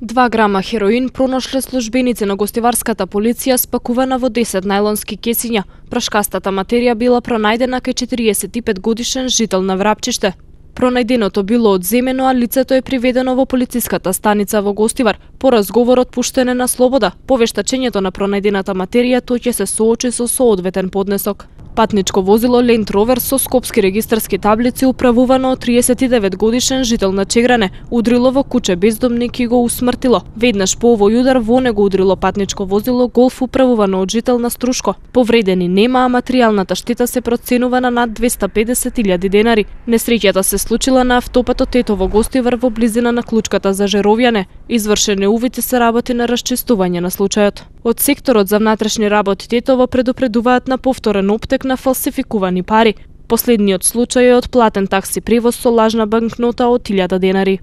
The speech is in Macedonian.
2 грама хероин пронашле службеници на гостиварската полиција спакувана во 10 најлонски кесиња. Прашкастата материја била пронајдена кај 45 годишен жител на Врапчиште. Пронајденото било одземено, а лицето е приведено во полициската станица во Гостивар. По разговорот пуштене на слобода. По вештачењето на пронајдената материја тој ќе се соочи со соодветен поднесок. Патничко возило Land Rover со скопски регистарски таблици управувано од 39 годишен жител на Чегране удрило во куче бездомник и го усмртило. Веднаш по овој удар во него удрило патничко возило Голф управувано од жител на Струшко. Повредени нема, а материјалната штета се проценува на над 250.000 денари. Несреќата се случила на автопатот Тетово Гостивар во близина на клучката за Жеровјане. Извршени увити се работи на расчистување на случајот. Од секторот за внатрешни работи Тетово предупредуваат на повторен оптек на фалсификувани пари. Последниот случај е од платен такси превоз со лажна банкнота од 1000 денари.